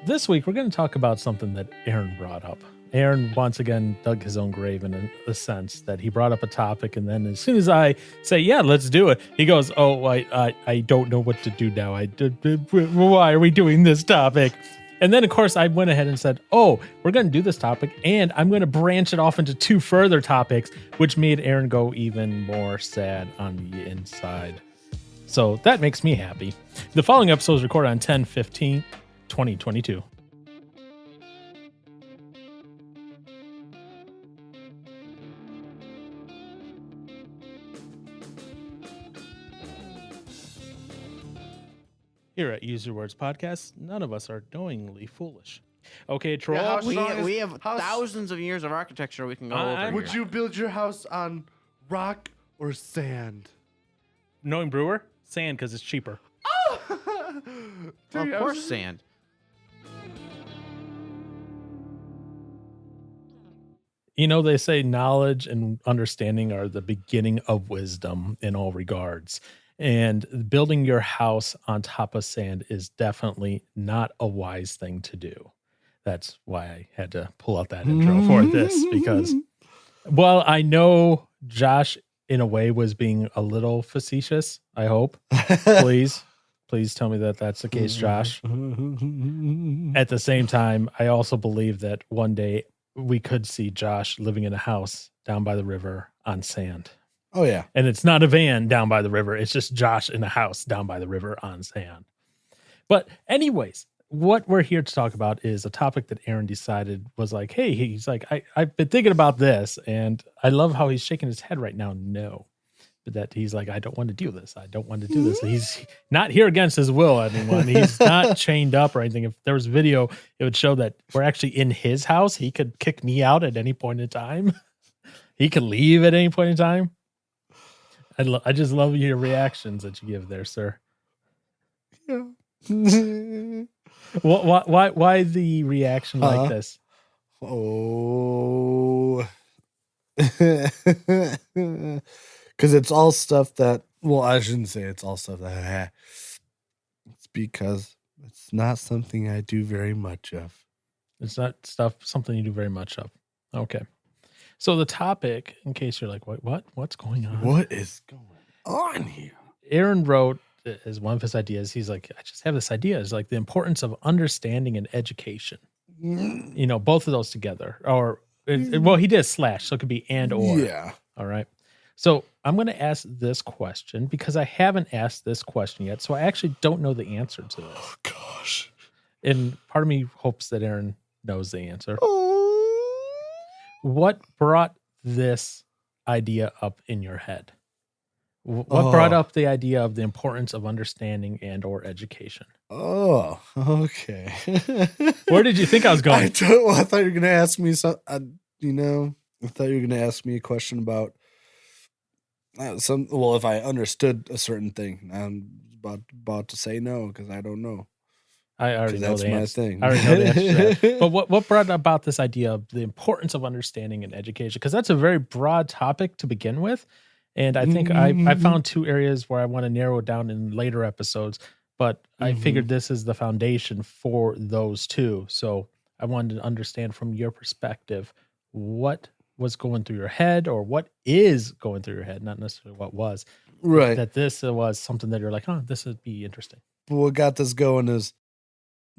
This week, we're going to talk about something that Aaron brought up. Aaron, once again, dug his own grave in a sense that he brought up a topic. And then as soon as I say, yeah, let's do it, he goes, oh, I don't know what to do now. Why are we doing this topic? And then, of course, I went ahead and said, oh, we're going to do this topic, and I'm going to branch it off into two further topics, which made Aaron go even more sad on the inside. So that makes me happy. The following episode was recorded on 10/15/2022. Here at Use Your Words Podcast, none of us are knowingly foolish. Okay, Troll. Yeah, we have thousands of years of architecture we can go over. Would you build your house on rock or sand? Knowing Brewer, sand because it's cheaper. Of course, sand. You know, they say knowledge and understanding are the beginning of wisdom in all regards. And building your house on top of sand is definitely not a wise thing to do. That's why I had to pull out that intro for this, because, well, I know Josh in a way was being a little facetious. I hope. Please tell me that that's the case, Josh. At the same time, I also believe that one day we could see Josh living in a house down by the river on sand. Oh, yeah. And it's not a van down by the river. It's just Josh in a house down by the river on sand. But anyways, what we're here to talk about is a topic that Aaron decided was like, hey, he's like, I've been thinking about this. And I love how he's shaking his head right now. No. But that he's like, I don't want to do this. I don't want to do this. He's not here against his will, anyone. He's not chained up or anything. If there was video, it would show that we're actually in his house. He could kick me out at any point in time. He could leave at any point in time. I just love your reactions that you give there, sir. Yeah. Why the reaction like this? Oh. Because it's all stuff that, well, I shouldn't say it's all stuff that, it's because it's not something I do very much of. It's not something you do very much of. Okay. So the topic, in case you're like, what's going on? What is going on here? Aaron wrote as one of his ideas. He's like, I just have this idea. It's like the importance of understanding and education. You know, both of those together. Or, well, he did slash, so it could be and or. Yeah. All right. So I'm going to ask this question because I haven't asked this question yet. So I actually don't know the answer to this. Oh, gosh. And part of me hopes that Aaron knows the answer. Oh. What brought this idea up in your head? What brought up the idea of the importance of understanding and or education? Oh, okay. Where did you think I was going? I thought you were going to ask me I thought you were going to ask me a question about if I understood a certain thing. I'm about to say no because I don't know. I already know that's the my answer. thing. I already know the answer to that. But what brought about this idea of the importance of understanding and education? Because that's a very broad topic to begin with. And I think I found two areas where I want to narrow it down in later episodes. But I figured this is the foundation for those two. So I wanted to understand from your perspective what was going through your head or what is going through your head, not necessarily what was. Right. That this was something that you're like, oh, this would be interesting. But what got this going is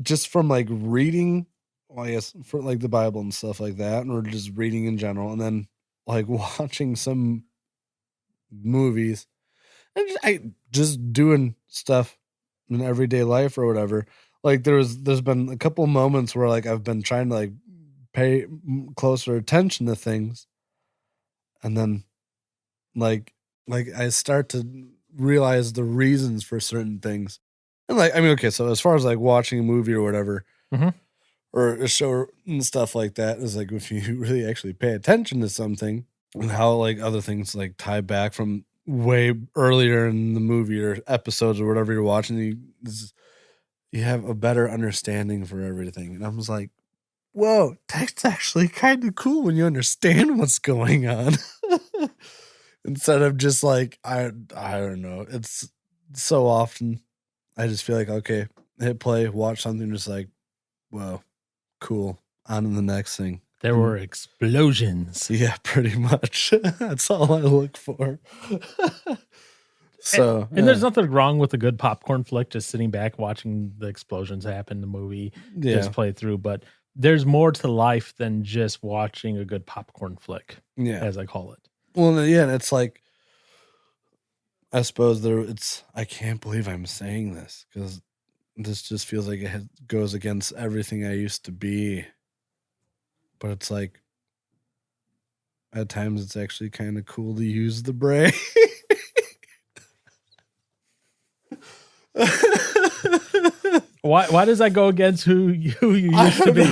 just from like reading, well, I guess for like the Bible and stuff like that, or just reading in general, and then like watching some movies and just doing stuff in everyday life or whatever. Like there's been a couple moments where like I've been trying to like pay closer attention to things, and then like I start to realize the reasons for certain things. And like, I mean, okay, so as far as like watching a movie or whatever, or a show and stuff like that, is like if you really actually pay attention to something and how like other things like tie back from way earlier in the movie or episodes or whatever you're watching, you have a better understanding for everything. And I was like, whoa, that's actually kind of cool when you understand what's going on. Instead of just like, I don't know. So often I just feel like, okay, hit play, watch something, just like, Whoa, cool. On to the next thing. There were explosions. Yeah, pretty much. That's all I look for. So, and there's nothing wrong with a good popcorn flick, just sitting back watching the explosions happen, the movie just play through. But there's more to life than just watching a good popcorn flick, as I call it. Well, yeah, and it's like, I suppose I can't believe I'm saying this because this just feels like it goes against everything I used to be. But it's like, at times it's actually kind of cool to use the brain. Why does that go against who you used to be?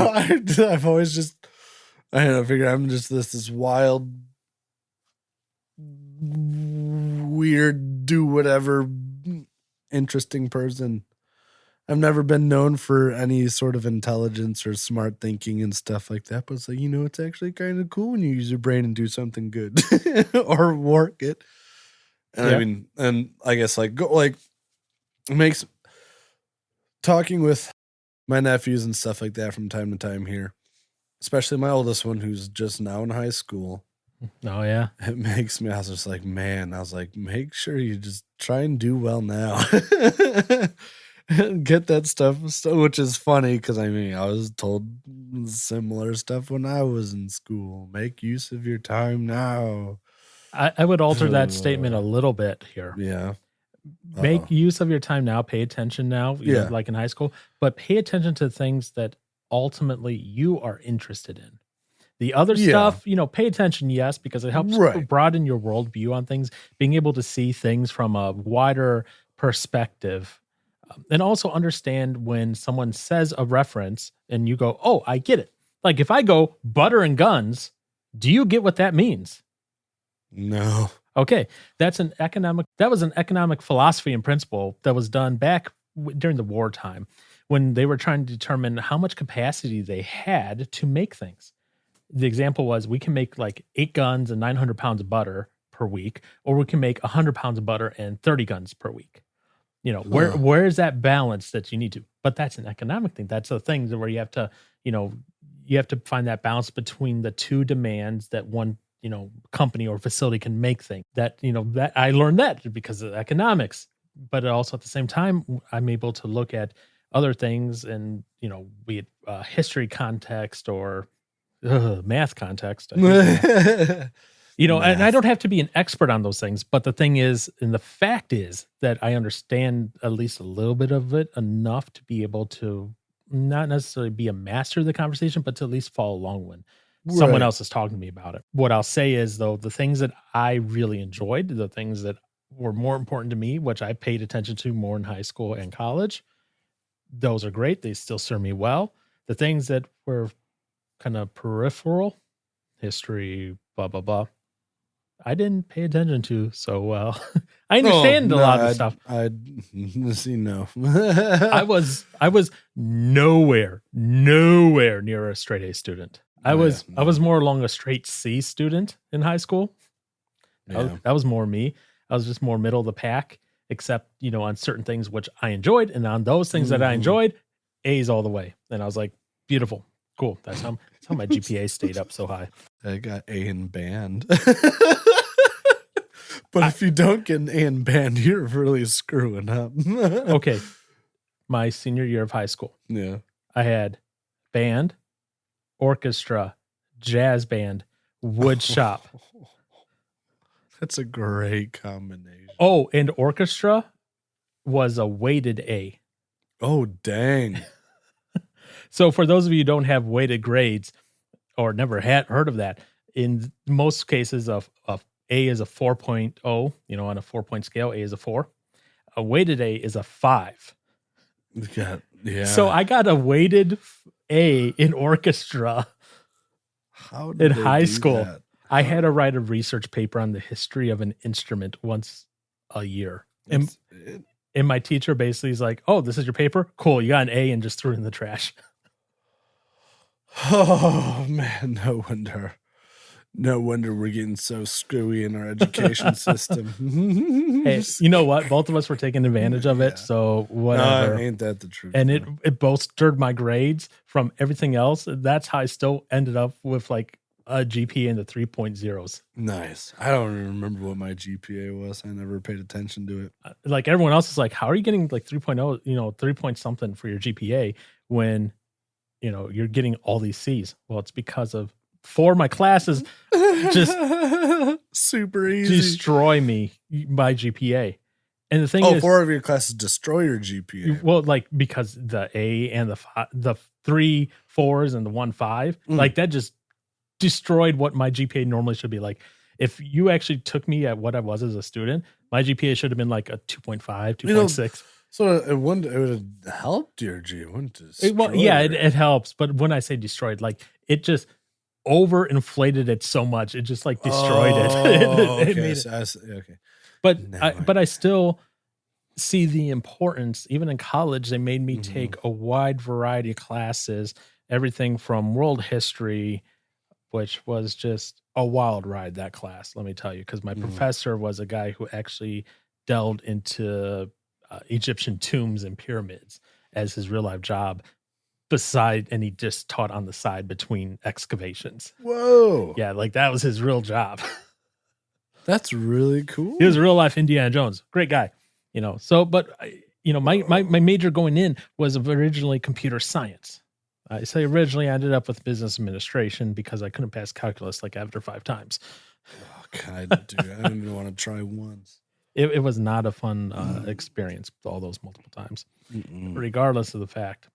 I've always just, I don't know, figure I'm just this wild, weird, do whatever, interesting person. I've never been known for any sort of intelligence or smart thinking and stuff like that. But it's like, it's actually kind of cool when you use your brain and do something good or work it. And I mean, and I guess it makes talking with my nephews and stuff like that from time to time here, especially my oldest one who's just now in high school. Oh, yeah. It makes me, I was just like, man, make sure you just try and do well now. Get that stuff, which is funny because I was told similar stuff when I was in school. Make use of your time now. I would alter that statement a little bit here. Yeah. Make use of your time now. Pay attention now, like in high school, but pay attention to things that ultimately you are interested in. The other stuff, pay attention, yes, because it helps broaden your worldview on things, being able to see things from a wider perspective. And also understand when someone says a reference and you go, oh, I get it. Like if I go butter and guns, do you get what that means? No. Okay. That was an economic philosophy and principle that was done back during the wartime when they were trying to determine how much capacity they had to make things. The example was we can make like 8 guns and 900 pounds of butter per week, or we can make 100 pounds of butter and 30 guns per week. Where is that balance that you need to? But that's an economic thing. That's a thing where you have to, you have to find that balance between the two demands that one, company or facility can make things. That I learned that because of economics. But also at the same time, I'm able to look at other things and, be it history context or math context. And I don't have to be an expert on those things, but the thing is, and the fact is that I understand at least a little bit of it enough to be able to not necessarily be a master of the conversation, but to at least follow along when someone else is talking to me about it. What I'll say is, though, the things that I really enjoyed, the things that were more important to me, which I paid attention to more in high school and college, those are great. They still serve me well. The things that were kind of peripheral, history, blah, blah, blah, I didn't pay attention to so well. I understand a lot of stuff. I see. No, I was nowhere near a straight A student. I was more along a straight C student in high school. That was more me. I was just more middle of the pack, except on certain things which I enjoyed, and on those things that I enjoyed, A's all the way. And I was like, beautiful, cool. That's how my GPA stayed up so high. I got A in band. But if you don't get an A in band, you're really screwing up. Okay. My senior year of high school. Yeah. I had band, orchestra, jazz band, wood shop. That's a great combination. Oh, and orchestra was a weighted A. Oh, dang. So for those of you who don't have weighted grades or never had heard of that, in most cases of A is a 4.0, on a 4-point scale, A is a 4. A weighted A is a 5. Yeah. So I got a weighted A in orchestra in high school. That? I had to write a research paper on the history of an instrument once a year. And my teacher basically is like, oh, this is your paper? Cool, you got an A, and just threw it in the trash. Oh, man, no wonder. No wonder we're getting so screwy in our education system. Hey, you know what? Both of us were taking advantage of it, Yeah. so whatever. No, ain't that the truth? And man? it bolstered my grades from everything else. That's how I still ended up with like a GPA in the 3.0s. Nice. I don't even remember what my GPA was. I never paid attention to it. Like everyone else is like, how are you getting like 3.0, 3 point something for your GPA when, you're getting all these C's? Well, it's because of 4 of my classes just super easy. destroy my GPA. And the thing is, 4 of your classes destroy your GPA. Well, like because the A and the 3 4s and the 1 5, like that just destroyed what my GPA normally should be. Like if you actually took me at what I was as a student, my GPA should have been like a 2.5, 2.6. So it would have helped your G. It wouldn't It helps. But when I say destroyed, like it just overinflated it so much. It just like destroyed it. Okay. It made it. Okay. But I still see the importance. Even in college, they made me take a wide variety of classes, everything from world history, which was just a wild ride, that class, let me tell you, because my professor was a guy who actually delved into Egyptian tombs and pyramids as his real life job. And he just taught on the side between excavations. Whoa. Yeah, like that was his real job. That's really cool. He was a real life Indiana Jones. Great guy. My major going in was originally computer science. I say originally I ended up with business administration because I couldn't pass calculus like after 5 times. Oh, God, dude, I didn't even want to try once. It was not a fun experience with all those multiple times, regardless of the fact.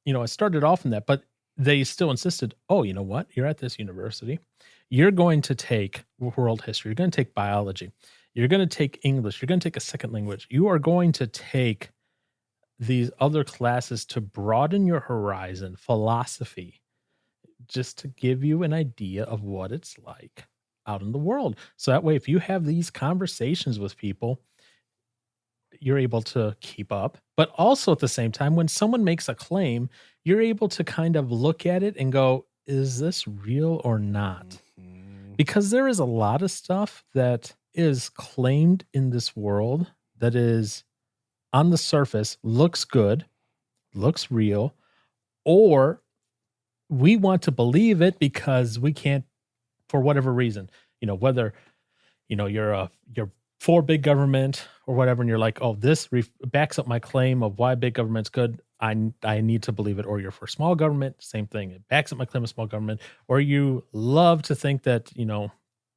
I started off in that, but they still insisted, oh, you know what? You're at this university. You're going to take world history. You're going to take biology. You're going to take English. You're going to take a second language. You are going to take these other classes to broaden your horizon, philosophy, just to give you an idea of what it's like out in the world. So that way, if you have these conversations with people, you're able to keep up. But also at the same time, when someone makes a claim, you're able to kind of look at it and go, is this real or not? Because there is a lot of stuff that is claimed in this world that is on the surface, looks good, looks real, or we want to believe it because we can't, for whatever reason, whether, you're for big government or whatever, and you're like, oh, this backs up my claim of why big government's good. I need to believe it. Or you're for small government, same thing. It backs up my claim of small government. Or you love to think that,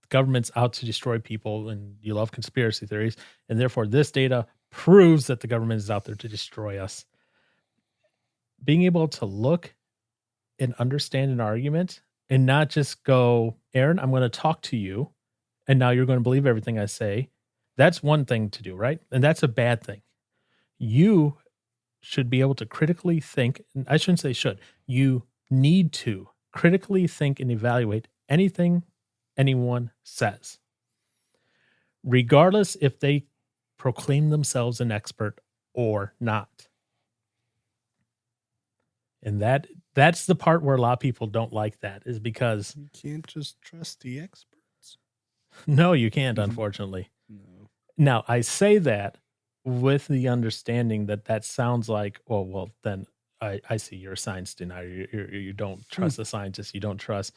government's out to destroy people and you love conspiracy theories. And therefore this data proves that the government is out there to destroy us. Being able to look and understand an argument and not just go, Aaron, I'm going to talk to you and now you're going to believe everything I say. That's one thing to do, right? And that's a bad thing. You should be able to critically think. I shouldn't say should. You need to critically think and evaluate anything anyone says, regardless if they proclaim themselves an expert or not. And that's the part where a lot of people don't like that, is because you can't just trust the experts. No, you can't, unfortunately. No. Now, I say that with the understanding that sounds like, oh, well, then I see you're a science denier. You don't trust the scientists. You don't trust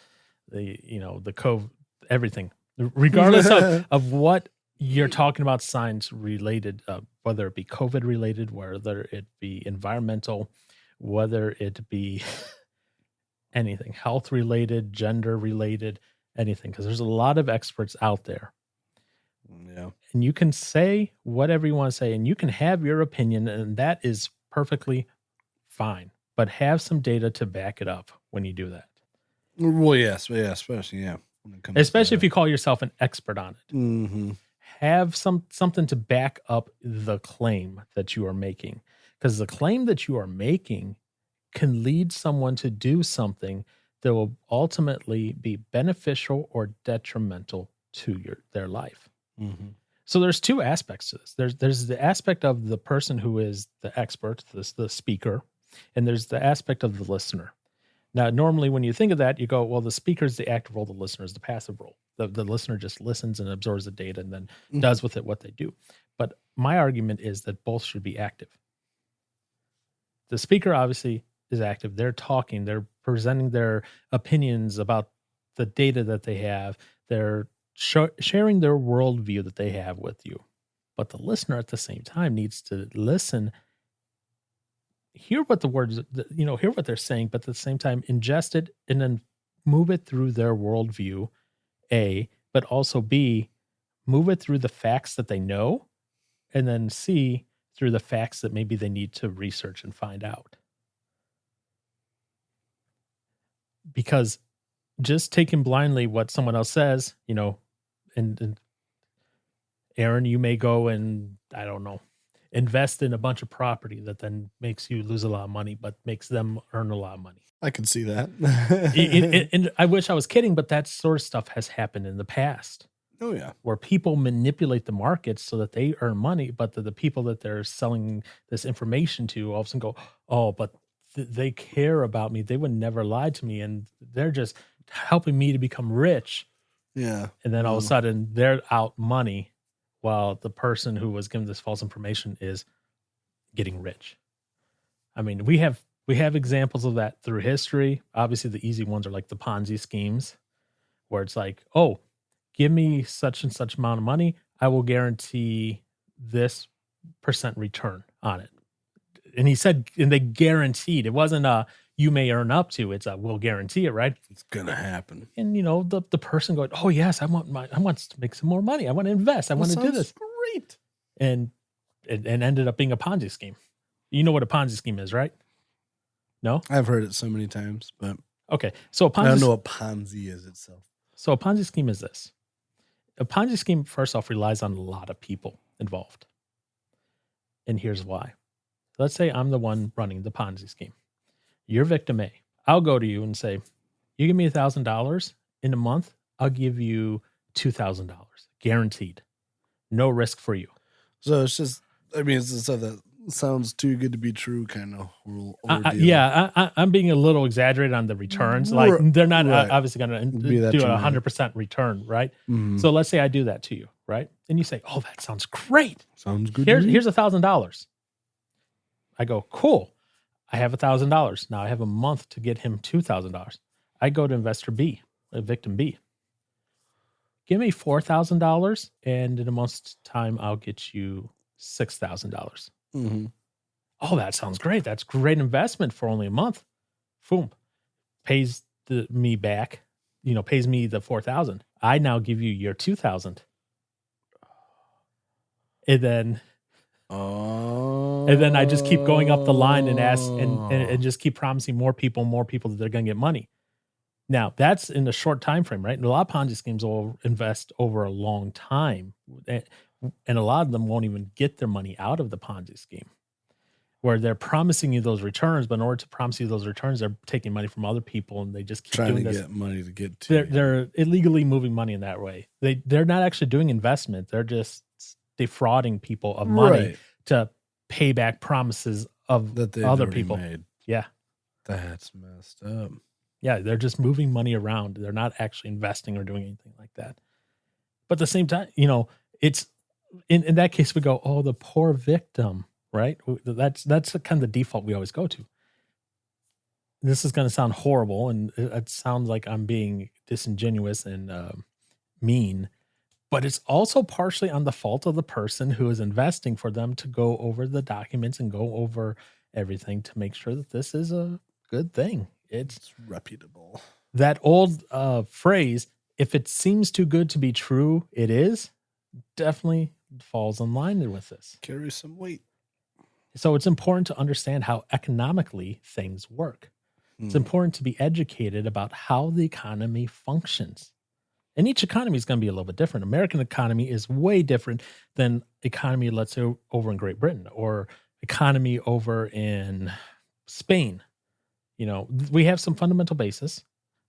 the COVID, everything, regardless of what you're talking about, science related, whether it be COVID related, whether it be environmental, whether it be anything, health related, gender related, anything, because there's a lot of experts out there. Yeah. And you can say whatever you want to say, and you can have your opinion, and that is perfectly fine. But have some data to back it up when you do that. Well, yes, especially, yeah. Especially if you call yourself an expert on it. Mm-hmm. Have something to back up the claim that you are making. Because the claim that you are making can lead someone to do something that will ultimately be beneficial or detrimental to their life. Mm-hmm. So there's 2 aspects to this. There's the aspect of the person who is the expert, the speaker, and there's the aspect of the listener. Now, normally when you think of that, you go, well, the speaker is the active role, the listener is the passive role. The listener just listens and absorbs the data and then does with it what they do. But my argument is that both should be active. The speaker obviously is active. They're talking, they're presenting their opinions about the data that they have. They're sharing their worldview that they have with you. But the listener at the same time needs to listen, hear what the words, hear what they're saying, but at the same time ingest it and then move it through their worldview, A, but also B, move it through the facts that they know, and then C, through the facts that maybe they need to research and find out. Because just taking blindly what someone else says, and Aaron, you may go and, I don't know, invest in a bunch of property that then makes you lose a lot of money, but makes them earn a lot of money. I can see that. And I wish I was kidding, but that sort of stuff has happened in the past. Oh, yeah. Where people manipulate the markets so that they earn money, but the people that they're selling this information to all of a sudden go, oh, but they care about me. They would never lie to me. And they're just helping me to become rich. Yeah. And then all of a sudden they're out money while the person who was given this false information is getting rich. I mean, we have examples of that through history. Obviously, the easy ones are like the Ponzi schemes, where it's like, oh, give me such and such amount of money, I will guarantee this % return on it. And he said, and they guaranteed. It wasn't you may earn up to, it's we'll guarantee it, right? It's gonna happen. And the person going, oh yes, I want to make some more money. I want to invest. I want to do this. Great. And it ended up being a Ponzi scheme. You know what a Ponzi scheme is, right? No? I've heard it so many times, but okay. So I don't know what Ponzi is itself. So a Ponzi scheme is this. A Ponzi scheme, first off, relies on a lot of people involved. And here's why. Let's say I'm the one running the Ponzi scheme. You're victim A. I'll go to you and say, you give me $1,000 in a month, I'll give you $2,000. Guaranteed. No risk for you. So it's just, it's the stuff that sounds too good to be true kind of ordeal. I'm being a little exaggerated on the returns. Like they're not obviously going to do a 100% return, right? Mm-hmm. So let's say I do that to you, right? And you say, "Oh, that sounds great. Sounds good. Here's $1,000." I go, "Cool. I have $1,000. Now I have a month to get him $2,000." I go to investor B, victim B. Give me $4,000, and in a month's time, I'll get you $6,000. Mm-hmm. Oh, that sounds great. That's great investment for only a month. Boom. Pays me back, pays me the $4,000. I now give you your $2,000. And then I just keep going up the line and ask and just keep promising more people that they're going to get money. Now, that's in a short time frame, right? And a lot of Ponzi schemes will invest over a long time. And a lot of them won't even get their money out of the Ponzi scheme, where they're promising you those returns, but in order to promise you those returns, they're taking money from other people, and they just keep trying doing to this. Get money to get to. They're illegally moving money in that way. They're not actually doing investment. They're just defrauding people of money to pay back promises of that other people. Made. Yeah, that's messed up. Yeah, they're just moving money around. They're not actually investing or doing anything like that. But at the same time, it's in that case we go, oh, the poor victim, right? That's kind of the default we always go to. This is going to sound horrible, and it sounds like I'm being disingenuous and mean, but it's also partially on the fault of the person who is investing for them to go over the documents and go over everything to make sure that this is a good thing. It's reputable. That old phrase, if it seems too good to be true, it is, definitely falls in line with this. Carry some weight. So it's important to understand how economically things work. It's important to be educated about how the economy functions. And each economy is going to be a little bit different. American economy is way different than economy, let's say, over in Great Britain or economy over in Spain. We have some fundamental basis,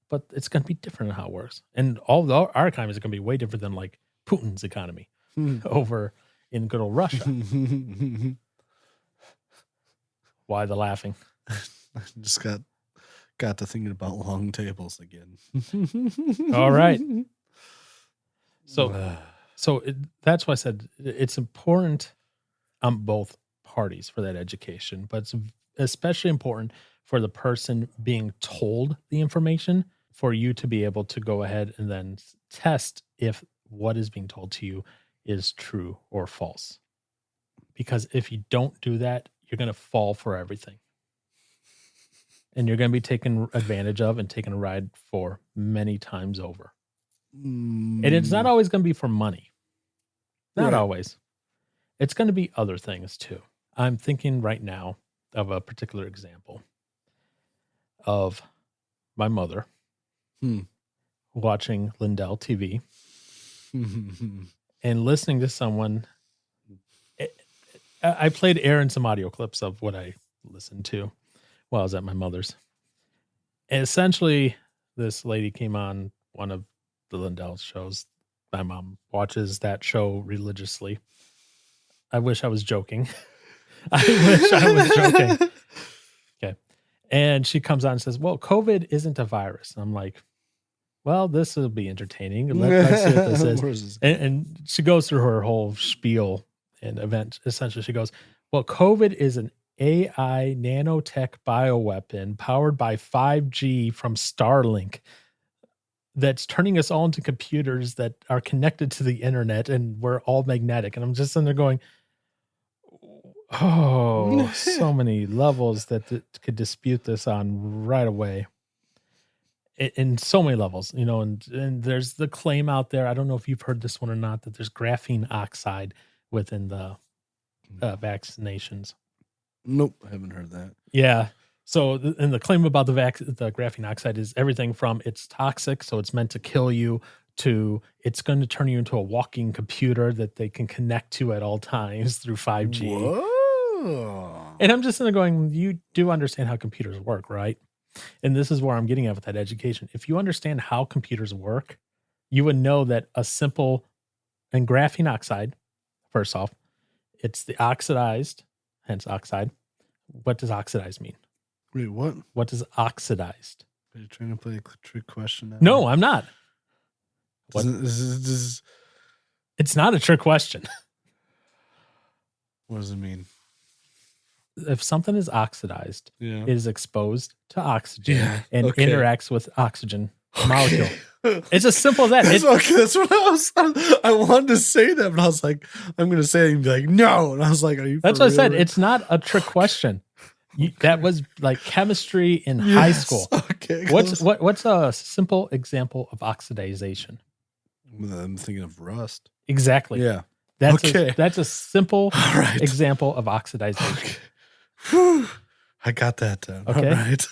but it's going to be different in how it works. And although our economy is going to be way different than like Putin's economy over in good old Russia. Why the laughing? I just got Got to thinking about long tables again. All right. So that's why I said it's important on both parties for that education, but it's especially important for the person being told the information for you to be able to go ahead and then test if what is being told to you is true or false. Because if you don't do that, you're going to fall for everything. And you're going to be taken advantage of and taken a ride for many times over. And it's not always going to be for money. Not always. It's going to be other things too. I'm thinking right now of a particular example of my mother watching Lindell TV and listening to someone. I played Aaron some audio clips of what I listened to while I was at my mother's. And essentially, this lady came on one of the Lindell shows. My mom watches that show religiously. I wish I was joking. I wish I was joking. Okay. And she comes on and says, well, COVID isn't a virus. And I'm like, well, this will be entertaining. Let's see what this is. And she goes through her whole spiel and event. Essentially, she goes, well, COVID is an AI nanotech bioweapon powered by 5G from Starlink that's turning us all into computers that are connected to the internet, and we're all magnetic. And I'm just sitting there going, oh, so many levels that could dispute this on right away. In so many levels, you know, and there's the claim out there. I don't know if you've heard this one or not, that there's graphene oxide within the vaccinations. Nope, I haven't heard that. Yeah. So, and the claim about the graphene oxide is everything from it's toxic, so it's meant to kill you, to it's going to turn you into a walking computer that they can connect to at all times through 5G. Whoa. And I'm just sitting there going, you do understand how computers work, right? And this is where I'm getting at with that education. If you understand how computers work, you would know that a simple, and graphene oxide, first off, it's the oxidized, hence oxide. What does oxidized mean? Wait, what? What does oxidized? Are you trying to play a trick question? No, I'm not. It's not a trick question. What does it mean? If something is oxidized, it is exposed to oxygen and okay. interacts with oxygen molecule. It's as simple as that. That's what I wanted to say that, but I was like, I'm going to say it and be like, no. And I was like, are you? That's what I said. It's not a trick question. That was like chemistry in high school. Okay. What's a simple example of oxidization? I'm thinking of rust. Exactly. Yeah. That's a simple example of oxidization. Okay. I got that down. Okay. All right.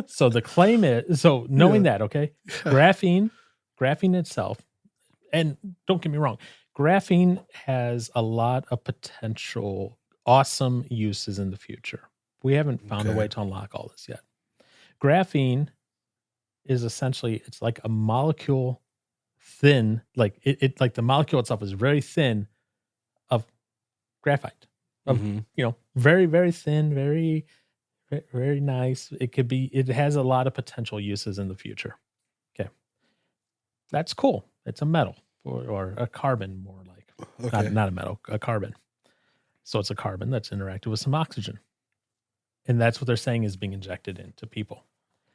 So the claim is, knowing that, okay, graphene itself, and don't get me wrong, graphene has a lot of potential awesome uses in the future. We haven't found a way to unlock all this yet. Graphene is essentially, it's like a molecule thin, like it like the molecule itself is very thin of graphite. Of, very, very thin, very, very nice. It has a lot of potential uses in the future. Okay. That's cool. It's a metal or a carbon, more like, not a metal, a carbon. So it's a carbon that's interacted with some oxygen. And that's what they're saying is being injected into people.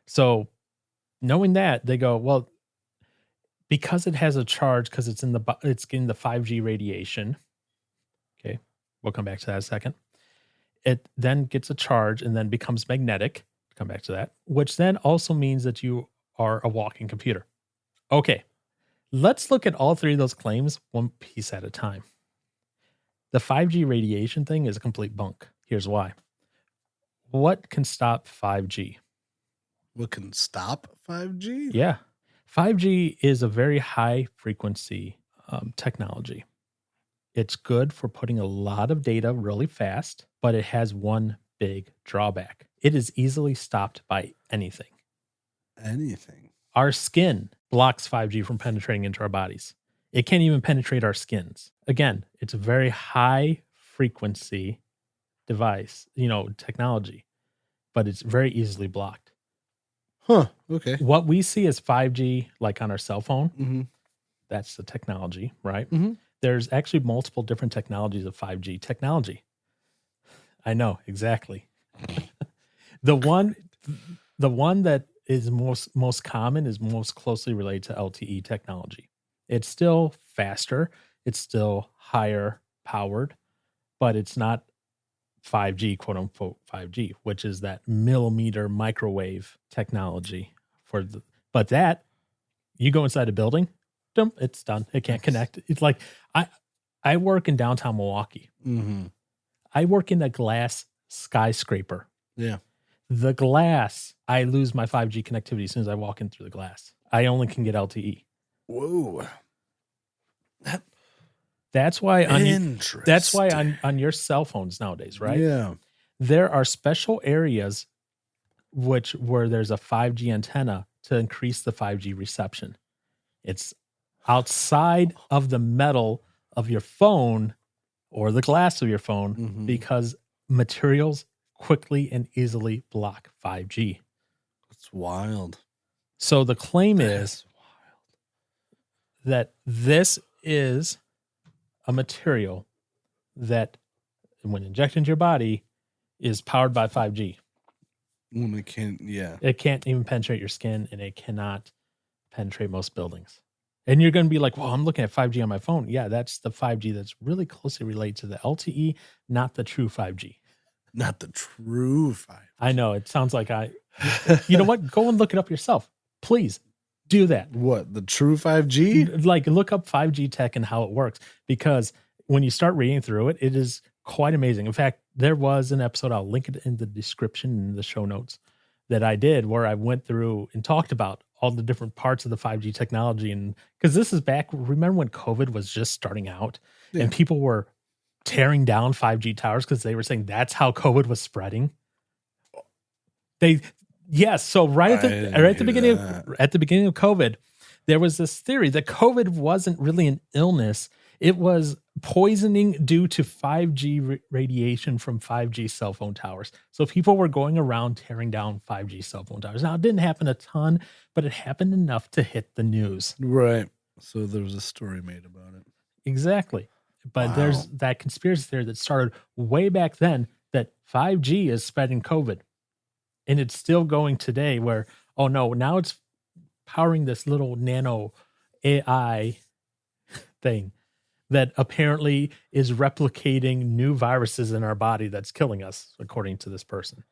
So knowing that, they go, well, because it has a charge, because it's getting the 5G radiation. Okay. We'll come back to that in a second. It then gets a charge and then becomes magnetic. Come back to that, which then also means that you are a walking computer. Okay. Let's look at all three of those claims one piece at a time. The 5G radiation thing is a complete bunk. Here's why. What can stop 5G? What can stop 5G? Yeah. 5G is a very high frequency technology. It's good for putting a lot of data really fast, but it has one big drawback. It is easily stopped by anything. Anything. Our skin blocks 5G from penetrating into our bodies. It can't even penetrate our skins. Again, it's a very high frequency device, technology, but it's very easily blocked. Huh. Okay. What we see as 5G, like on our cell phone, Mm-hmm. that's the technology, right? Mm-hmm. There's actually multiple different technologies of 5G technology. I know, exactly. The one that is most common is most closely related to LTE technology. It's still faster, it's still higher powered, but it's not 5G, quote unquote 5G, which is that millimeter microwave technology but that you go inside a building, dump, it's done. It can't connect. It's like I work in downtown Milwaukee. Mm-hmm. I work in a glass skyscraper. Yeah. The glass, I lose my 5G connectivity as soon as I walk in through the glass. I only can get LTE. Whoa. That's why Interesting. on your cell phones nowadays, right? Yeah. There are special areas where there's a 5G antenna to increase the 5G reception. It's outside of the metal of your phone or the glass of your phone Mm-hmm. because materials quickly and easily block 5G. It's wild. So the claim is that this is a material that, when injected into your body, is powered by 5G. When it can't, yeah. It can't even penetrate your skin, and it cannot penetrate most buildings. And you're going to be like, well, I'm looking at 5G on my phone. Yeah, that's the 5G that's really closely related to the LTE, not the true 5G. Not the true 5G. I know, it sounds like you know what? Go and look it up yourself. Please do that. What, the true 5G? Like, look up 5G tech and how it works, because when you start reading through it, it is quite amazing. In fact, there was an episode, I'll link it in the description in the show notes, that I did where I went through and talked about all the different parts of the 5G technology. And because this is back, remember when COVID was just starting out and people were tearing down 5G towers because they were saying that's how COVID was spreading? So right at the beginning of COVID, there was this theory that COVID wasn't really an illness. It was poisoning due to 5G radiation from 5G cell phone towers. So people were going around tearing down 5G cell phone towers. Now, it didn't happen a ton, but it happened enough to hit the news. Right. So there was a story made about it. Exactly. But there's that conspiracy theory that started way back then that 5G is spreading COVID. And it's still going today where, oh no, now it's powering this little nano AI thing that apparently is replicating new viruses in our body that's killing us, according to this person.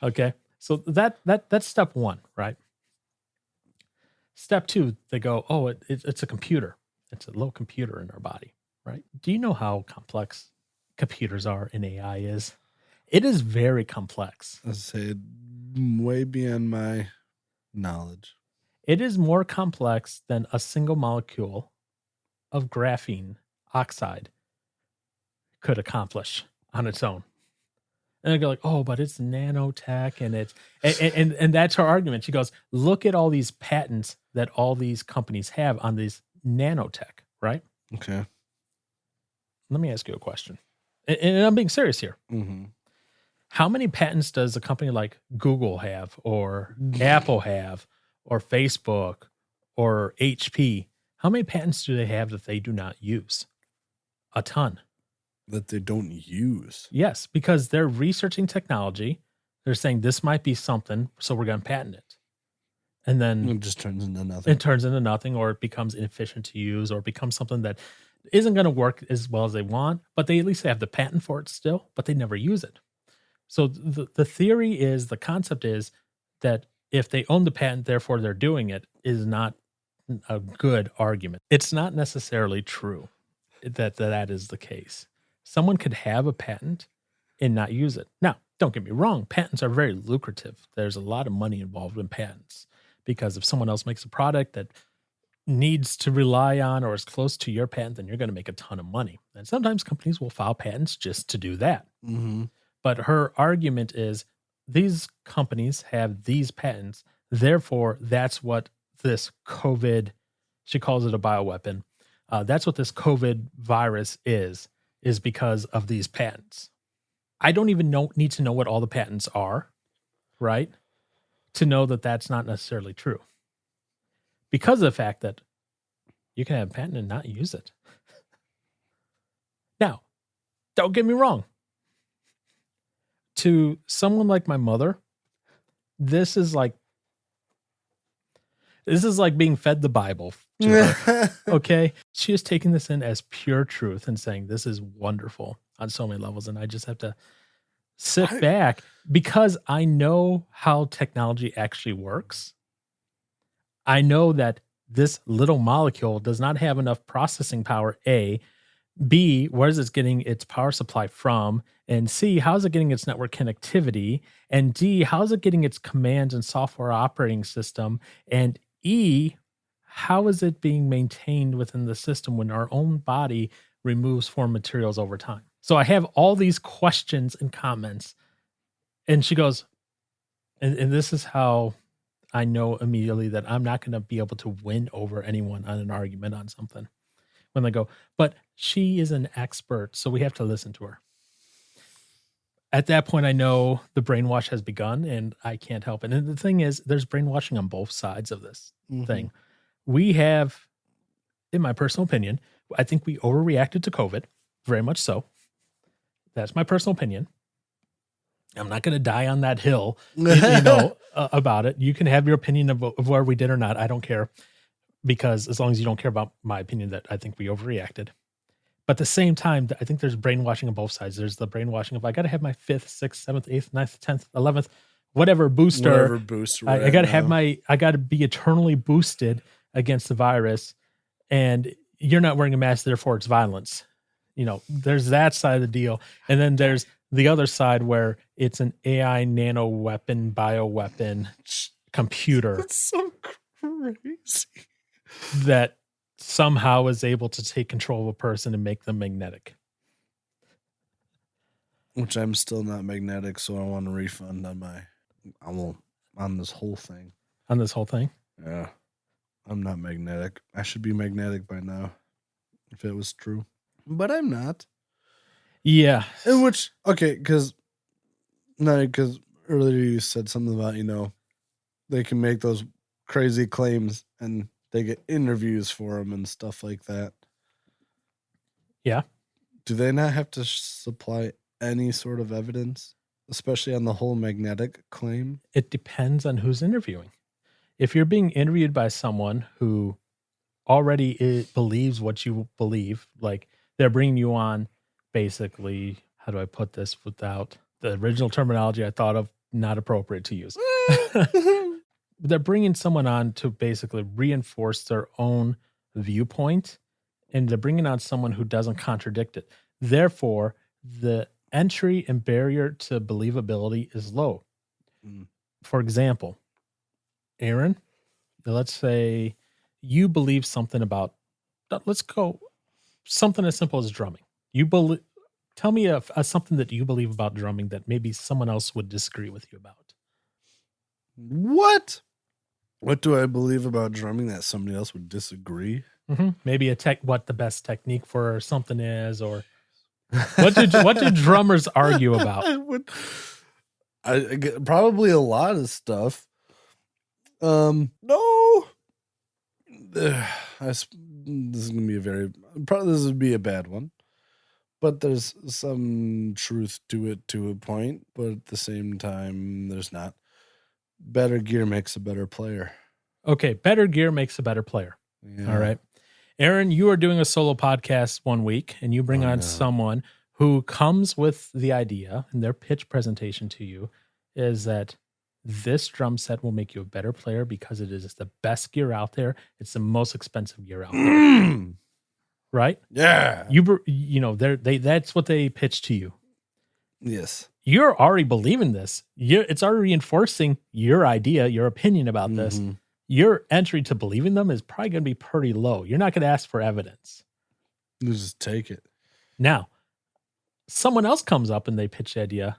Okay. So that's step one, right? Step two, they go, oh, it's a computer. It's a little computer in our body, right? Do you know how complex computers are and AI is? It is very complex. I say way beyond my knowledge. It is more complex than a single molecule of graphene oxide could accomplish on its own. And they go like, oh, but it's nanotech and it's and that's her argument. She goes, look at all these patents that all these companies have on these nanotech, right? Okay. Let me ask you a question. And I'm being serious here. Mm-hmm. How many patents does a company like Google have, or Apple have, or Facebook, or HP? How many patents do they have that they do not use? A ton. That they don't use? Yes, because they're researching technology. They're saying this might be something, so we're going to patent it. And then it just turns into nothing. It turns into nothing, or it becomes inefficient to use, or it becomes something that isn't going to work as well as they want, but they at least have the patent for it still, but they never use it. So the theory is, the concept is that if they own the patent, therefore they're doing it, is not a good argument. It's not necessarily true that is the case. Someone could have a patent and not use it. Now, don't get me wrong, patents are very lucrative. There's a lot of money involved in patents, because if someone else makes a product that needs to rely on or is close to your patent, then you're going to make a ton of money. And sometimes companies will file patents just to do that. Mm-hmm. But her argument is, these companies have these patents, therefore that's what this COVID, she calls it a bioweapon. That's what this COVID virus is because of these patents. I don't even need to know what all the patents are, right? to know that that's not necessarily true. Because of the fact that you can have a patent and not use it. Now, don't get me wrong. To someone like my mother, this is like being fed the Bible to her. Okay. She is taking this in as pure truth and saying this is wonderful on so many levels. And I just have to sit back because I know how technology actually works. I know that this little molecule does not have enough processing power, A. B, where is it getting its power supply from? And C, how is it getting its network connectivity? And D, how is it getting its commands and software operating system? And E, how is it being maintained within the system when our own body removes foreign materials over time? So I have all these questions and comments. And she goes, and this is how I know immediately that I'm not going to be able to win over anyone on an argument on something. When they go, but she is an expert, so we have to listen to her. At that point, I know the brainwash has begun, and I can't help it. And the thing is, there's brainwashing on both sides of this thing. We have, in my personal opinion, I think we overreacted to COVID, very much so. That's my personal opinion. I'm not going to die on that hill, about it. You can have your opinion of where we did or not. I don't care. Because as long as you don't care about my opinion, that I think we overreacted. But at the same time, I think there's brainwashing on both sides. There's the brainwashing of I got to have my 5th, 6th, 7th, 8th, 9th, 10th, 11th, whatever booster. I got to have I got to be eternally boosted against the virus. And you're not wearing a mask, therefore it's violence. There's that side of the deal. And then there's the other side where it's an AI nano weapon, bioweapon computer. That's so crazy. That somehow is able to take control of a person and make them magnetic. Which I'm still not magnetic, so I want a refund on this whole thing. On this whole thing? Yeah. I'm not magnetic. I should be magnetic by now, if it was true. But I'm not. Yeah. Because earlier you said something about, they can make those crazy claims and they get interviews for them and stuff like that. Yeah. Do they not have to supply any sort of evidence, especially on the whole magnetic claim? It depends on who's interviewing. If you're being interviewed by someone who already believes what you believe, like they're bringing you on basically, how do I put this without the original terminology I thought of, not appropriate to use. They're bringing someone on to basically reinforce their own viewpoint, and they're bringing on someone who doesn't contradict it. Therefore, the entry and barrier to believability is low. For example, Aaron, let's say you believe something about, let's go something as simple as drumming. Tell me something that you believe about drumming that maybe someone else would disagree with you about. What? What do I believe about drumming that somebody else would disagree? Maybe what the best technique for something is, or what do drummers argue about? I probably a lot of stuff. No, this is gonna be this would be a bad one, but there's some truth to it to a point. But at the same time, there's not. Better gear makes a better player. Okay, better gear makes a better player. Yeah. All right. Aaron, you are doing a solo podcast one week, and you bring on someone who comes with the idea, and their pitch presentation to you is that this drum set will make you a better player because it is the best gear out there. It's the most expensive gear out there. Right? Yeah. That's what they pitch to you. Yes. You're already believing this. It's already reinforcing your idea, your opinion about this. Your entry to believing them is probably going to be pretty low. You're not going to ask for evidence. You just take it. Now, someone else comes up and they pitch the idea.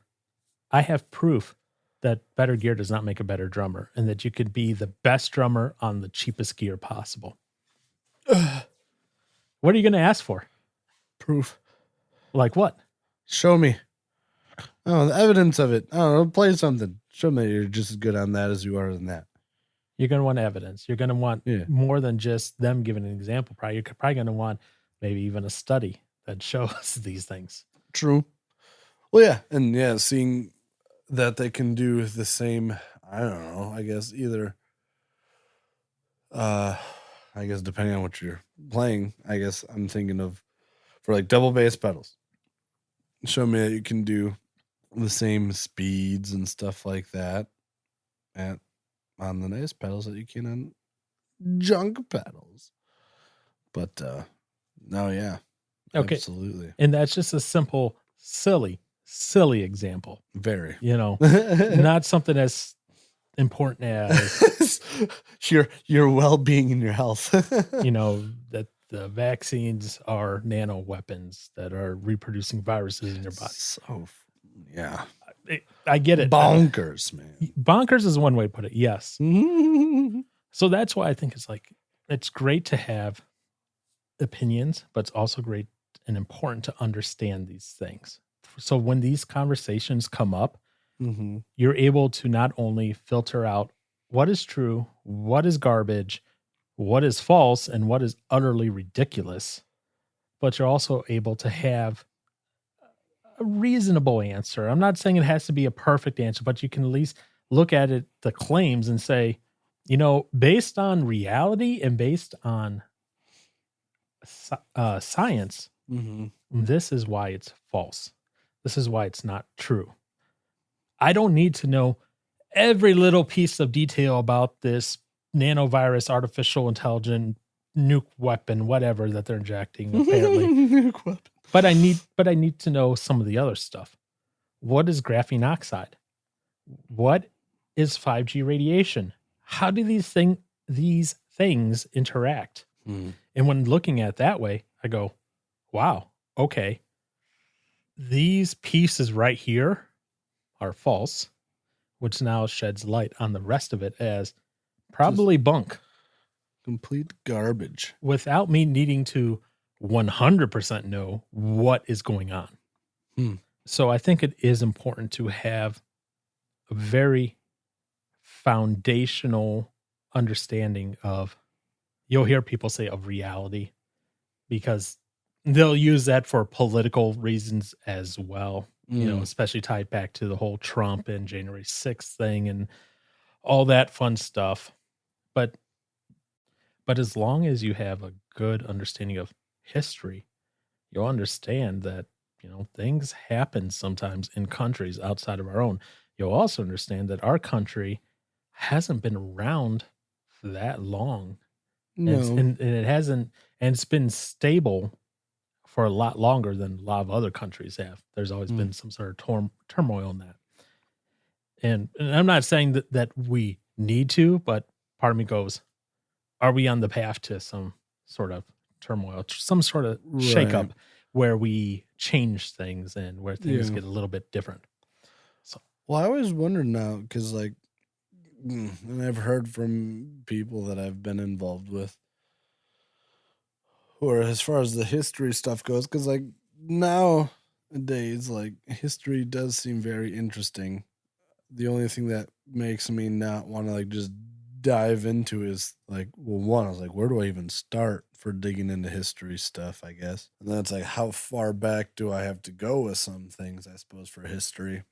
I have proof that better gear does not make a better drummer, and that you could be the best drummer on the cheapest gear possible. What are you going to ask for? Proof. Like what? Show me. Oh, the evidence of it. I don't know. Play something. show them that you're just as good on that as you are on that. You're going to want evidence. You're going to want more than just them giving an example. You're probably going to want maybe even a study that shows these things. True. Well, yeah. And seeing that they can do the same, I don't know, I guess either, I guess depending on what you're playing, I guess I'm thinking of for like double bass pedals. Show me that you can do the same speeds and stuff like that on the nice pedals that you can on junk pedals. But no, yeah. Okay. Absolutely. And that's just a simple, silly example. Very. Not something as important as your well-being and your health. That the vaccines are nano weapons that are reproducing viruses in your body. So, yeah. I get it. Bonkers, man. Bonkers is one way to put it. Yes. So that's why I think it's great to have opinions, but it's also great and important to understand these things. So when these conversations come up, you're able to not only filter out what is true, what is garbage, what is false, and what is utterly ridiculous, but you're also able to have a reasonable answer. I'm not saying it has to be a perfect answer, but you can at least look at it, the claims, and say, based on reality and based on science, this is why it's false. This is why it's not true. I don't need to know every little piece of detail about this nanovirus, artificial intelligent nuke weapon, whatever that they're injecting, apparently. Nuke weapon. But I need to know some of the other stuff. What is graphene oxide? What is 5G radiation? How do these things interact? And when looking at it that way, I go, wow, okay. These pieces right here are false, which now sheds light on the rest of it as probably bunk. Complete garbage. Without me needing to 100% know what is going on. So I think it is important to have a very foundational understanding of, you'll hear people say, of reality, because they'll use that for political reasons as well, especially tied back to the whole Trump and January 6th thing and all that fun stuff. But as long as you have a good understanding of history, you'll understand that, things happen sometimes in countries outside of our own. You'll also understand that our country hasn't been around for that long. No. And it hasn't, and it's been stable for a lot longer than a lot of other countries have. There's always been some sort of turmoil in that. And I'm not saying that we need to, but part of me goes, are we on the path to some sort of turmoil, some sort of shakeup where we change things and where things get a little bit different? So, well, I always wonder now, because and I've heard from people that I've been involved with, or as far as the history stuff goes, because nowadays, history does seem very interesting. The only thing that makes me not want to just dive into is one, I was where do I even start for digging into history stuff, I guess. And then it's how far back do I have to go with some things, I suppose, for history.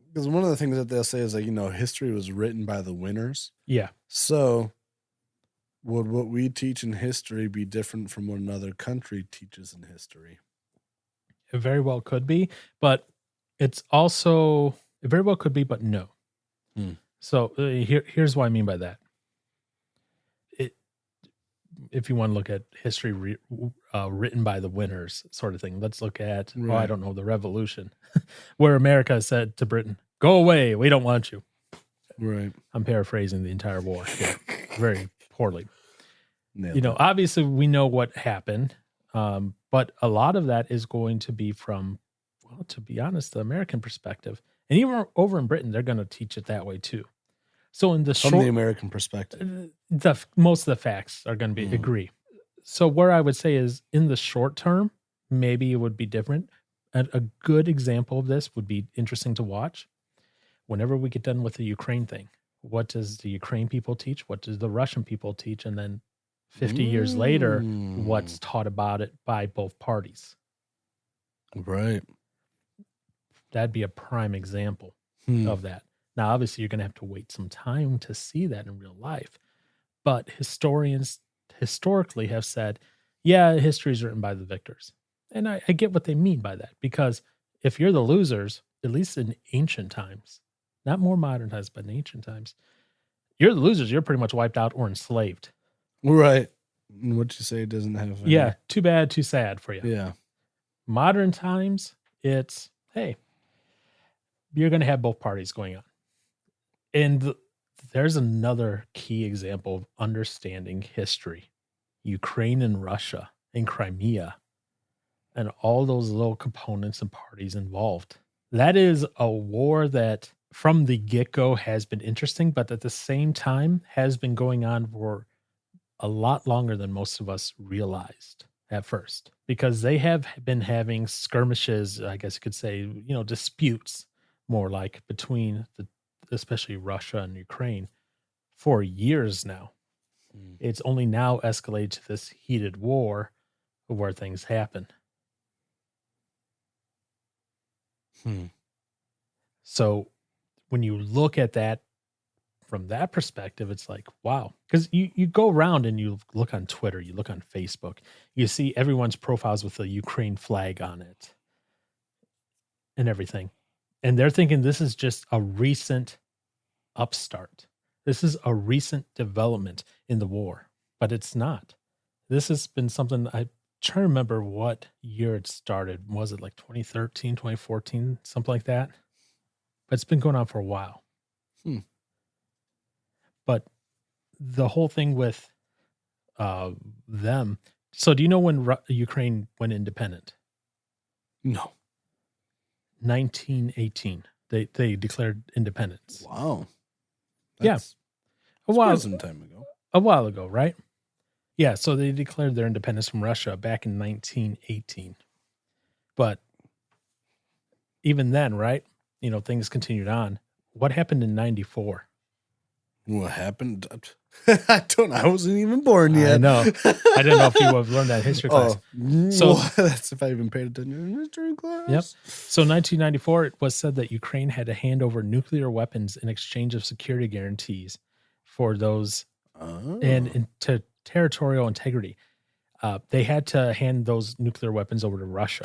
Because one of the things that they'll say is history was written by the winners. Yeah. So would what we teach in history be different from what another country teaches in history? It very well could be, but it's also, it very well could be, but no. So here's what I mean by that. If you want to look at history written by the winners sort of thing, let's look at, I don't know, the Revolution, where America said to Britain, go away, we don't want you. Right. I'm paraphrasing the entire war here very poorly. Obviously we know what happened, but a lot of that is going to be from, well, to be honest, the American perspective. And even over in Britain, they're going to teach it that way too. So in the from the American perspective, most of the facts are going to be agree. So where I would say is in the short term, maybe it would be different. A good example of this would be interesting to watch whenever we get done with the Ukraine thing, what does the Ukraine people teach? What does the Russian people teach? And then 50 years later, what's taught about it by both parties? Right. That'd be a prime example of that. Now, obviously, you're going to have to wait some time to see that in real life. But historians historically have said, yeah, history is written by the victors. And I get what they mean by that, because if you're the losers, at least in ancient times, not more modern times, but in ancient times, you're the losers. You're pretty much wiped out or enslaved. Right. What you say doesn't have any... Yeah, too bad, too sad for you. Yeah. Modern times, it's, hey, you're going to have both parties going on. And there's another key example of understanding history. Ukraine and Russia and Crimea and all those little components and parties involved. That is a war that from the get-go has been interesting, but at the same time has been going on for a lot longer than most of us realized at first, because they have been having skirmishes, I guess you could say, disputes more like between especially Russia and Ukraine for years now. It's only now escalated to this heated war where things happen. So when you look at that from that perspective, it's like, wow. Because you go around and you look on Twitter, you look on Facebook, you see everyone's profiles with the Ukraine flag on it and everything. And they're thinking this is just a recent upstart. This is a recent development in the war, but it's not. This has been something I'm trying to remember what year it started. Was it like 2013, 2014, something like that? But it's been going on for a while. But the whole thing with them. So do you know when Ukraine went independent? No. 1918. They declared independence. Wow. That's some time ago. A while ago, right? Yeah, so they declared their independence from Russia back in 1918. But even then, right? Things continued on. What happened in 94? What happened? I wasn't even born yet. I know. I didn't know if you would have learned that history class. So that's if I even paid attention in history class. Yep. So 1994, it was said that Ukraine had to hand over nuclear weapons in exchange of security guarantees for those and to territorial integrity. They had to hand those nuclear weapons over to Russia.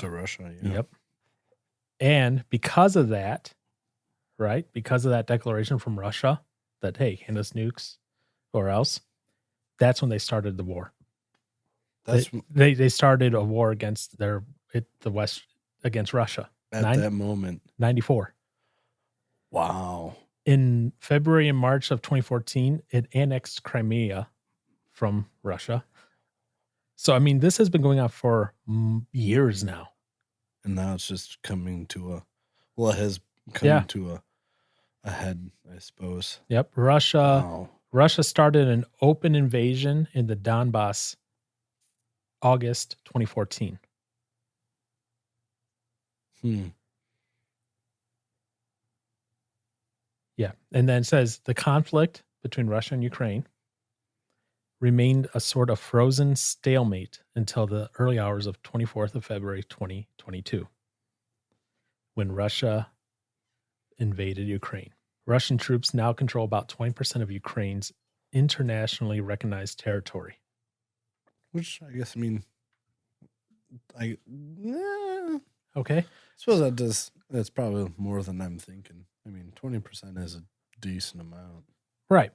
Yeah. Yep. And because of that, right? Because of that declaration from Russia that, hey, hand us nukes or else, that's when they started the war. They started a war against the West against Russia. At that moment. 94. Wow. In February and March of 2014, it annexed Crimea from Russia. So, I mean, this has been going on for years now. And now it's just coming to it has come to a head, I suppose. Yep. Russia started an open invasion in the Donbass August 2014. Yeah. And then it says the conflict between Russia and Ukraine remained a sort of frozen stalemate until the early hours of 24th of February 2022, when Russia invaded Ukraine. Russian troops now control about 20% of Ukraine's internationally recognized territory. Which I guess, Okay. I suppose that's probably more than I'm thinking. 20% is a decent amount. Right.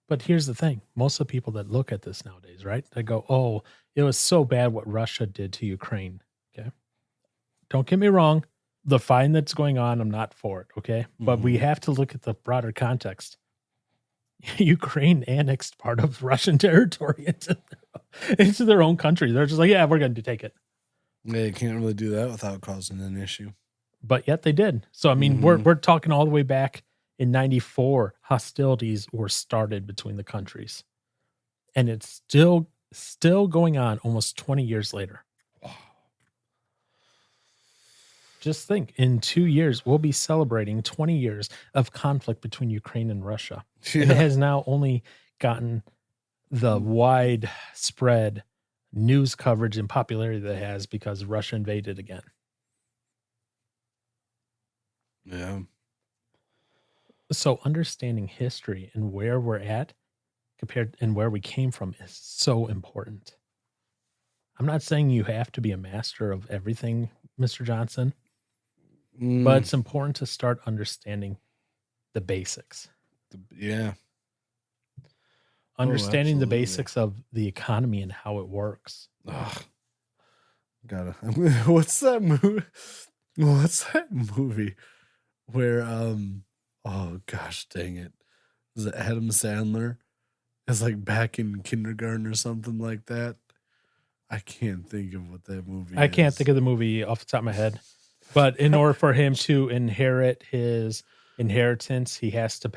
But here's the thing. Most of the people that look at this nowadays, right? They go, oh, it was so bad what Russia did to Ukraine. Okay. Don't get me wrong. The fighting that's going on, I'm not for it. Okay. But we have to look at the broader context. Ukraine annexed part of Russian territory into their own country. They're just like, yeah, we're going to take it. Yeah, you can't really do that without causing an issue. But yet they did. So, we're talking all the way back in 94, hostilities were started between the countries. And it's still going on almost 20 years later. just think, in 2 years, we'll be celebrating 20 years of conflict between Ukraine and Russia. And it Yeah. has now only gotten the widespread news coverage and popularity that it has because Russia invaded again. Yeah. So understanding history and where we're at compared and where we came from is so important. I'm not saying you have to be a master of everything, Mr. Johnson, but it's important to start understanding the basics. Yeah. Understanding the absolutely. basics of the economy and how it works. Ugh. What's that movie? What's that movie where oh gosh dang it. Is it Adam Sandler? It's like back in kindergarten or something like that. I can't think of what that movie I is. can't think of the movie off the top of my head. But in order for him to inherit his inheritance, he has to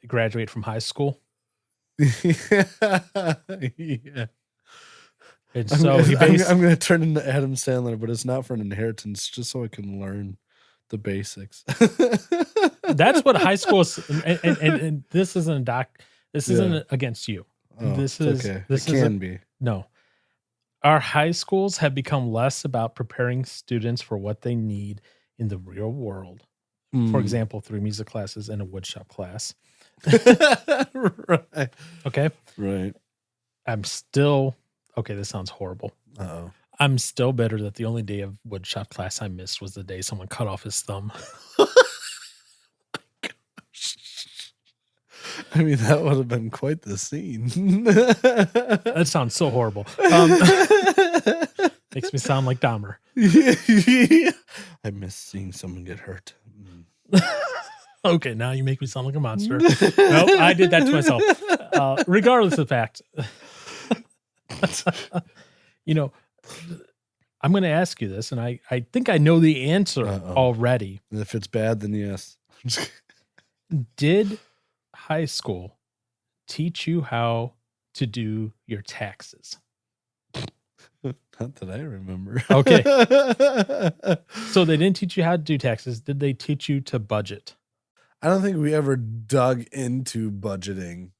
graduate from high school. Yeah. And so he basically, I'm going to turn into Adam Sandler, but it's not for an inheritance, just so I can learn the basics. that's what high school is. And this isn't this isn't against you. Oh, this it's is okay. this It is can be. No. Our high schools have become less about preparing students for what they need in the real world. For example, 3 music classes and a woodshop class. Right. Okay. Right. I'm still okay. This sounds horrible. Uh-oh. I'm still bitter that the only day of woodshop class I missed was the day someone cut off his thumb. I mean, that would have been quite the scene. That sounds so horrible. Makes me sound like Dahmer. I miss seeing someone get hurt. Okay, now you make me sound like a monster. Nope, I did that to myself. Regardless of the fact, I'm going to ask you this, and I think I know the answer already. If it's bad, then yes. Did high school teach you how to do your taxes? Not that I remember. Okay. So they didn't teach you how to do taxes. Did they teach you to budget? I don't think we ever dug into budgeting.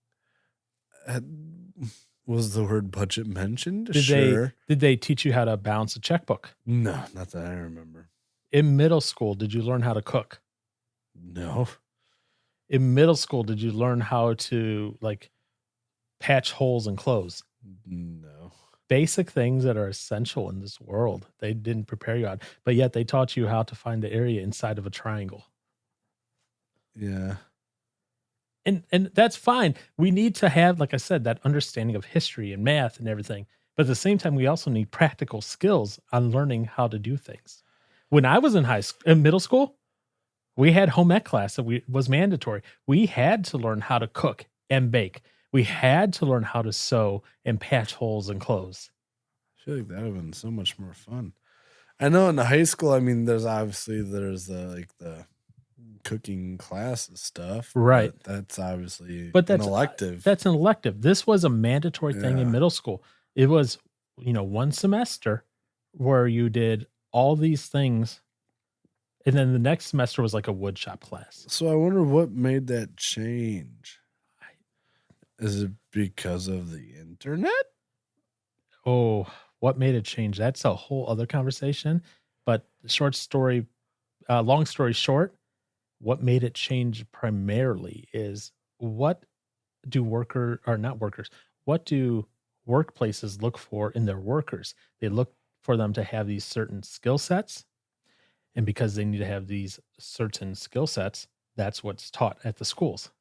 Was the word budget mentioned? Did they teach you how to balance a checkbook? No, not that I remember. In middle school, did you learn how to cook? No. In middle school, did you learn how to patch holes in clothes? No. Basic things that are essential in this world. They didn't prepare you on, but yet they taught you how to find the area inside of a triangle. Yeah. And that's fine. We need to have, like I said, that understanding of history and math and everything. But at the same time, we also need practical skills on learning how to do things. When I was in middle school, we had home ec class that was mandatory. We had to learn how to cook and bake. We had to learn how to sew and patch holes in clothes. I feel like that would have been so much more fun. I know in the high school, I mean, there's the cooking class stuff. Right. But that's obviously an elective. That's an elective. This was a mandatory thing in middle school. It was, one semester where you did all these things. And then the next semester was like a woodshop class. So I wonder what made that change. Is it because of the internet? Oh, what made it change? That's a whole other conversation. But long story short, what made it change primarily is what do workplaces look for in their workers? They look for them to have these certain skill sets. And because they need to have these certain skill sets, that's what's taught at the schools.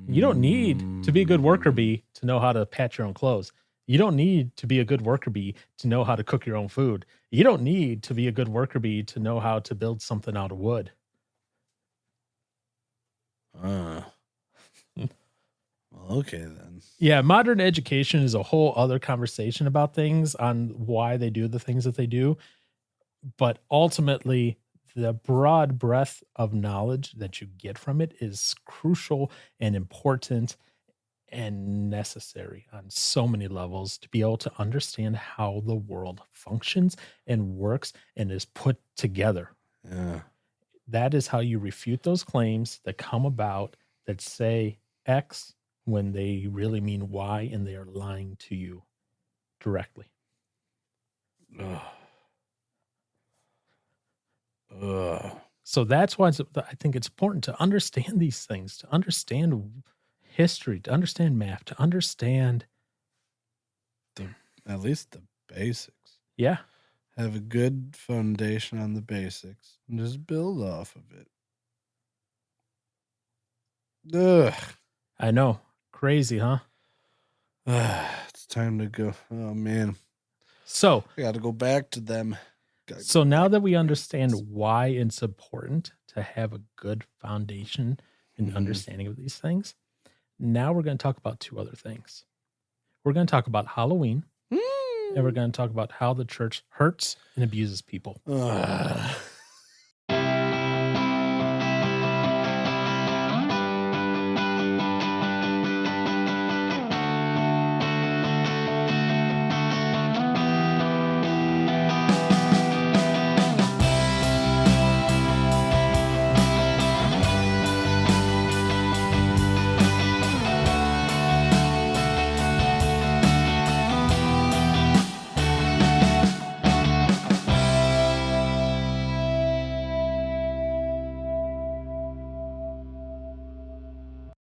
You don't need to be a good worker bee to know how to patch your own clothes. You don't need to be a good worker bee to know how to cook your own food. You don't need to be a good worker bee to know how to build something out of wood. Well, okay then. Yeah, modern education is a whole other conversation about things on why they do the things that they do. But ultimately, the broad breadth of knowledge that you get from it is crucial and important. and necessary on so many levels to be able to understand how the world functions and works and is put together. Yeah. That is how you refute those claims that come about that say X when they really mean Y, and they are lying to you directly. Ugh. Ugh. So that's why I think it's important to understand these things, to understand history, to understand math, to understand At least the basics. Yeah. Have a good foundation on the basics and just build off of it. Ugh. I know. Crazy, huh? It's time to go. Oh, man. So I got to go back to them. So now that we understand why it's important to have a good foundation and understanding of these things, now we're going to talk about two other things. We're going to talk about Halloween, and we're going to talk about how the church hurts and abuses people.